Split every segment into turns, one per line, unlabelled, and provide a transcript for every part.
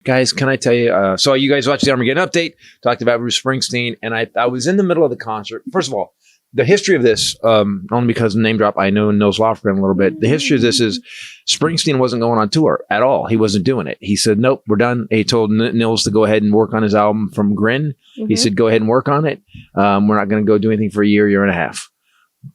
Guys, can I tell you? So you guys watched the Armageddon update, talked about Bruce Springsteen, and I was in the middle of the concert. First of all, the history of this, only because name drop, I know Nils Lofgren a little bit. The history of this is Springsteen wasn't going on tour at all. He wasn't doing it. He said, nope, we're done. He told Nils to go ahead and work on his album From Grin. He said, go ahead and work on it. We're not going to go do anything for a year and a half.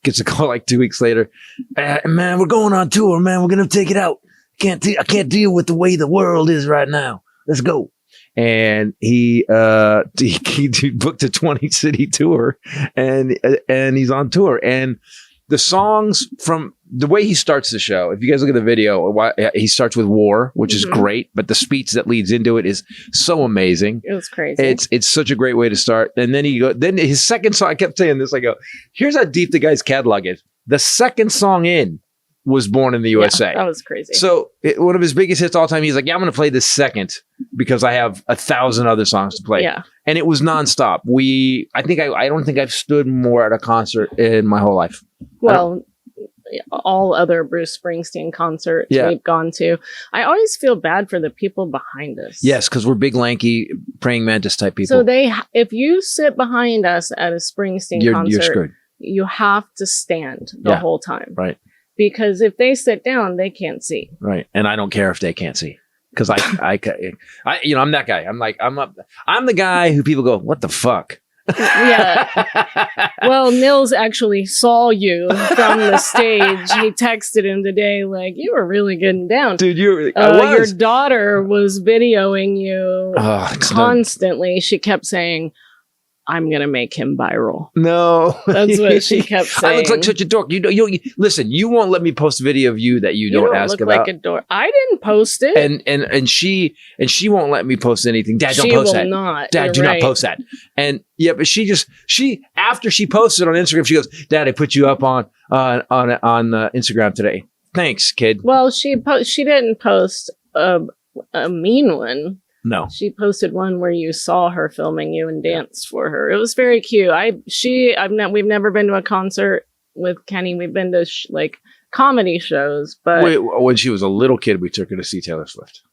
Gets a call like 2 weeks later. Man, we're going on tour, man. We're going to take it out. I can't deal with the way the world is right now. Let's go. And he booked a 20-city tour, and he's on tour. And the songs from the way he starts the show, if you guys look at the video, he starts with War, which is great, but the speech that leads into it is so amazing.
It was crazy.
It's such a great way to start. And then his second song, I kept saying this, I go, here's how deep the guy's catalog is. The second song in was Born in the USA.
Yeah, that was crazy.
So one of his biggest hits all time, he's like, yeah, I'm going to play this second because I have 1,000 other songs to play.
Yeah.
And it was nonstop. I don't think I've stood more at a concert in my whole life.
Well, all other Bruce Springsteen concerts we've gone to. I always feel bad for the people behind us.
Yes, because we're big, lanky, praying mantis type people.
So if you sit behind us at a Springsteen concert, you're screwed. You have to stand the whole time.
Right.
Because if they sit down, they can't see.
Right. And I don't care if they can't see. Because I'm that guy. I'm the guy who people go, what the fuck?
Yeah. Well, Nils actually saw you from the stage. He texted him today, like, you were really getting down.
Dude, your
daughter was videoing you constantly. She kept saying, I'm going to make him viral.
No.
That's what she kept saying.
I look like such a dork. Listen, you won't let me post a video of you that you don't ask about.
Like a dork. I didn't post it.
And she won't let me post anything. Dad, don't post that.
She will not.
Dad, do not post that. And yeah, but she after she posted on Instagram, she goes, Dad, I put you up on Instagram today. Thanks, kid.
Well, she didn't post a mean one.
No.
She posted one where you saw her filming you and danced for her. It was very cute. We've never been to a concert with Kenny. We've been to comedy shows, but
when she was a little kid, we took her to see Taylor Swift.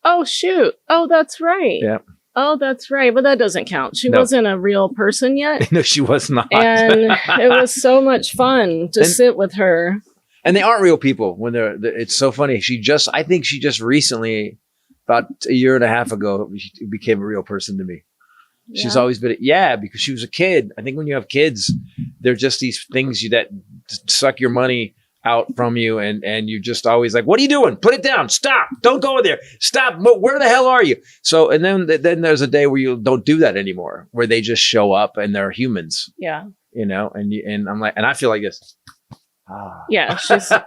Oh shoot! Oh, that's right.
Yeah.
Oh, that's right. But that doesn't count. She wasn't a real person yet.
No, she was not.
And it was so much fun to sit with her.
And they aren't real people when it's so funny. I think she just recently, about a year and a half ago, she became a real person to me. Yeah. She's always been, because she was a kid. I think when you have kids, they're just these things that suck your money out from you. And you're just always like, what are you doing? Put it down. Stop. Don't go there. Stop. Where the hell are you? So, and then there's a day where you don't do that anymore, where they just show up and they're humans.
Yeah.
And I'm like, and I feel like this.
Yeah, she's a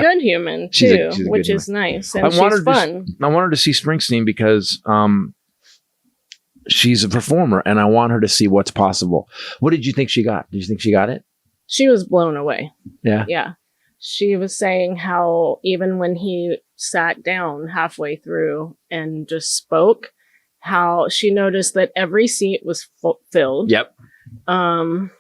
good human too, which is nice, and she's fun.
I want her to see Springsteen because she's a performer, and I want her to see what's possible. What did you think she got? Did you think she got it?
She was blown away.
Yeah,
yeah. She was saying how even when he sat down halfway through and just spoke, how she noticed that every seat was filled.
Yep.
In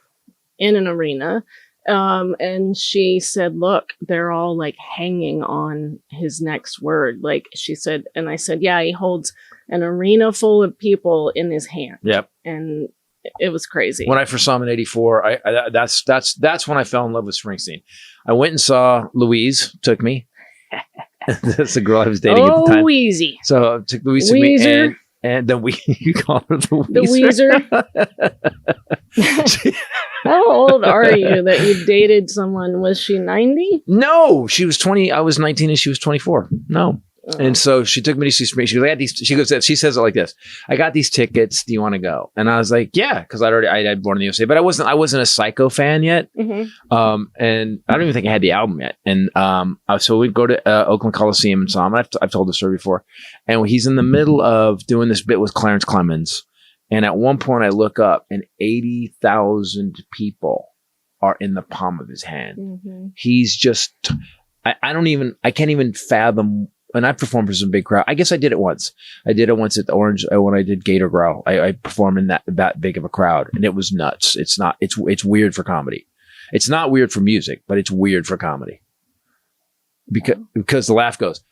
an arena. And she said, look, they're all like hanging on his next word. Like she said, and I said, yeah, he holds an arena full of people in his hand.
Yep.
And it was crazy.
When I first saw him in '84, that's when I fell in love with Springsteen. I went and saw Louise, took me. That's the girl I was dating at the time.
Weezy.
So I took Louise to me, and then you call her the
Weezer. How old are you that you dated someone? Was she 90?
No, she was 20. I was 19 and she was 24. No. Oh. And so she took me to see Springsteen. She goes, I got these. She says it like this. I got these tickets. Do you want to go? And I was like, yeah, because I had Born in the USA, but I wasn't a Psycho fan yet. Mm-hmm. And I don't even think I had the album yet. And so we'd go to Oakland Coliseum and saw him. I've told the story before. And he's in the middle of doing this bit with Clarence Clemens. And at one point I look up and 80,000 people are in the palm of his hand. Mm-hmm. He's just, I can't even fathom. And I performed for some big crowd. I guess I did it once. I did it once at the Orange when I did Gator Growl. I performed in that big of a crowd, and it was nuts. It's weird for comedy. It's not weird for music, but it's weird for comedy because the laugh goes.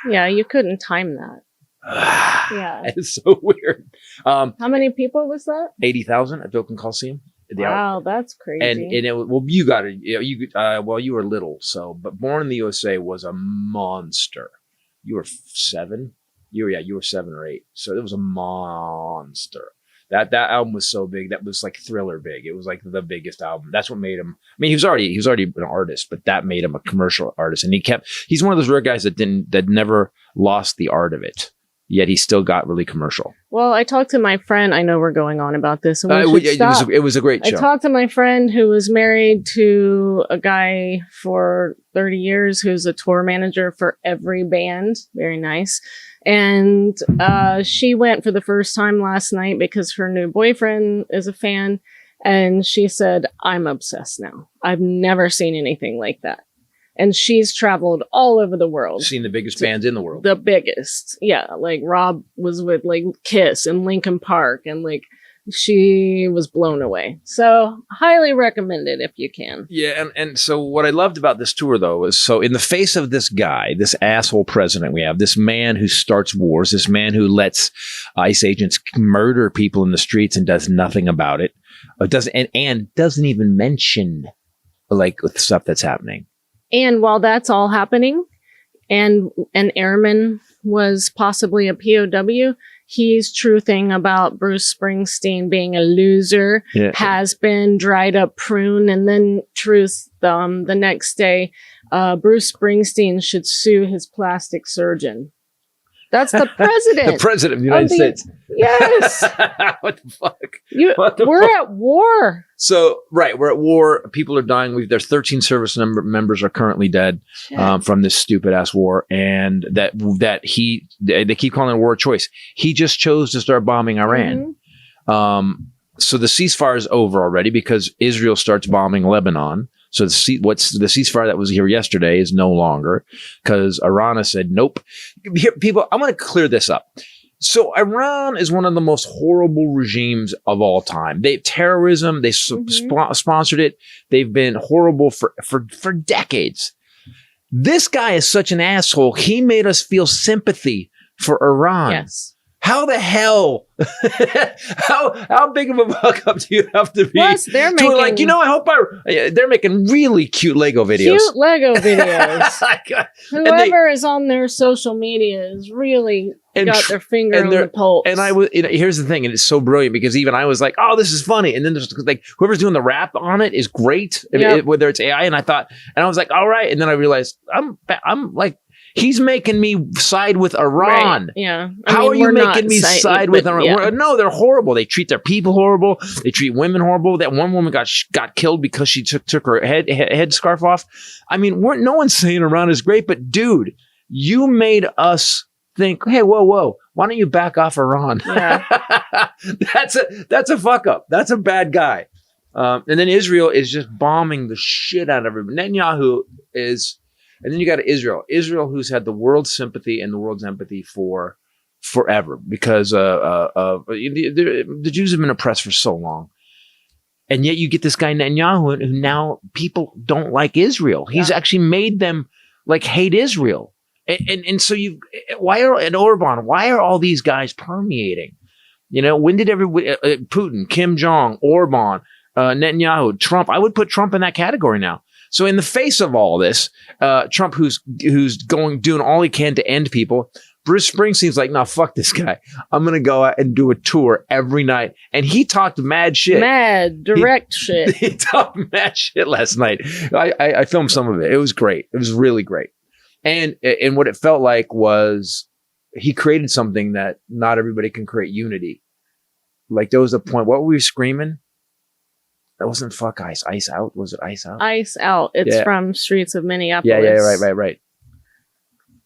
Yeah, you couldn't time that. Yeah.
It's so weird.
How many people was that?
80,000 at the Oakland Coliseum.
Wow, that's crazy.
And it, well, you got it. You were little, so, but Born in the USA was a monster. You were 7. You were 7 or 8. So it was a monster. That album was so big. That was like Thriller big. It was like the biggest album. That's what made him. I mean, he was already an artist, but that made him a commercial artist. And he's one of those rare guys that never lost the art of it. Yet he still got really commercial.
Well, I talked to my friend. I know we're going on about this. And
it was a great show.
I talked to my friend who was married to a guy for 30 years who's a tour manager for every band. Very nice. And she went for the first time last night because her new boyfriend is a fan. And she said, I'm obsessed now. I've never seen anything like that. And she's traveled all over the world.
Seen the biggest bands in the world.
The biggest. Yeah. Like Rob was with like Kiss and Linkin Park, and like she was blown away. So highly recommend it if you can.
Yeah. And so what I loved about this tour though is, so in the face of this guy, this asshole president we have, this man who starts wars, this man who lets ICE agents murder people in the streets and does nothing about it, doesn't even mention like the stuff that's happening.
And while that's all happening, and an airman was possibly a POW, he's truthing about Bruce Springsteen being a loser, has been, dried up prune, and then truth the next day, Bruce Springsteen should sue his plastic surgeon. That's the president.
The president of the United States.
Yes.
What the fuck?
We're at war.
So, right, we're at war. People are dying. There's 13 service members are currently dead from this stupid ass war. And they keep calling it a war of choice. He just chose to start bombing Iran. Mm-hmm. So the ceasefire is over already because Israel starts bombing Lebanon. So the ceasefire that was here yesterday is no longer because Iran has said, nope. Here, people, I want to clear this up. So Iran is one of the most horrible regimes of all time. Terrorism, they sponsored it. They've been horrible for decades. This guy is such an asshole. He made us feel sympathy for Iran.
Yes.
How the hell? how big of a fuck up do you have to be?
Plus, they're making
I hope they're making really cute Lego videos.
Cute Lego videos. Whoever is on their social media is really got their finger on the pulse.
And here's the thing, and it's so brilliant because even I was like, oh, this is funny. And then there's like whoever's doing the rap on it is great, whether it's AI. And I was like, all right. And then I realized I'm like, he's making me side with Iran.
Right. Yeah.
How are you making me side with Iran? Yeah. No, they're horrible. They treat their people horrible. They treat women horrible. That one woman got killed because she took her head scarf off. I mean, no one's saying Iran is great, but dude, you made us think, hey, whoa, why don't you back off Iran? Yeah. That's a fuck up. That's a bad guy. And then Israel is just bombing the shit out of everybody. Netanyahu is. And then you got Israel, who's had the world's sympathy and the world's empathy for forever because the Jews have been oppressed for so long. And yet you get this guy Netanyahu who now people don't like Israel. He's actually made them like hate Israel. And so Orban, why are all these guys permeating? You know, when did Putin, Kim Jong, Orban, Netanyahu, Trump, I would put Trump in that category now. So in the face of all this, Trump, who's doing all he can to end people, Bruce Springsteen's like, no, fuck this guy. I'm going to go out and do a tour every night. And he talked mad shit.
Shit.
He talked mad shit last night. I filmed some of it. It was great. It was really great. And what it felt like was he created something that not everybody can create, unity. Like there was a point, what were we screaming? That wasn't fuck ice. Ice out? Was it ice out?
Ice out. It's from Streets of Minneapolis.
Yeah, right.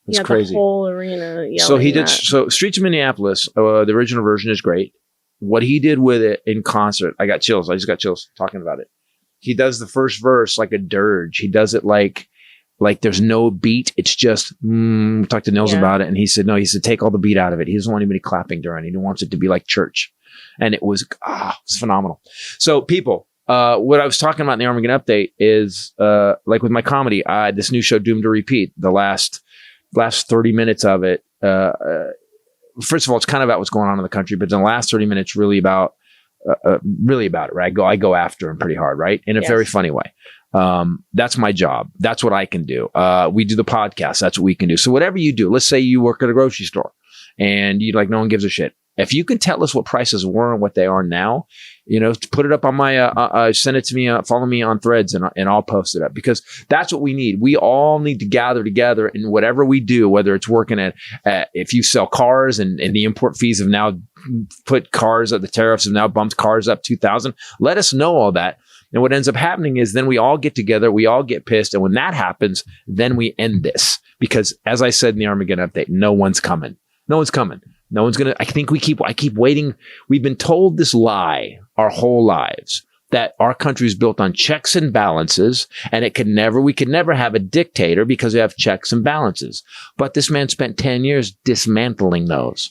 It's crazy.
The whole arena yelling
So he did.
that.
So Streets of Minneapolis, the original version is great. What he did with it in concert, I got chills. I just got chills talking about it. He does the first verse like a dirge. He does it like there's no beat. It's just, talked to Nils about it. And he said, no, take all the beat out of it. He doesn't want anybody clapping during it. He wants it to be like church. And it was phenomenal. So people, what I was talking about in the Armageddon update is, like with my comedy, this new show, Doomed to Repeat, the last 30 minutes of it, first of all, it's kind of about what's going on in the country, but in the last 30 minutes, really about it, right? I go after him pretty hard, right? In a very funny way. That's my job. That's what I can do. We do the podcast. That's what we can do. So whatever you do, let's say you work at a grocery store and you like, no one gives a shit. If you can tell us what prices were and what they are now, put it up on my, send it to me, follow me on Threads and I'll post it up, because that's what we need. We all need to gather together in whatever we do, whether it's working at if you sell cars and the import fees have now put cars at the tariffs have now bumped cars up 2,000. Let us know all that. And what ends up happening is then we all get together, we all get pissed. And when that happens, then we end this, because as I said in the Armageddon update, no one's coming. No one's coming. No one's going to, I keep waiting. We've been told this lie our whole lives, that our country is built on checks and balances, and we could never have a dictator because we have checks and balances. But this man spent 10 years dismantling those.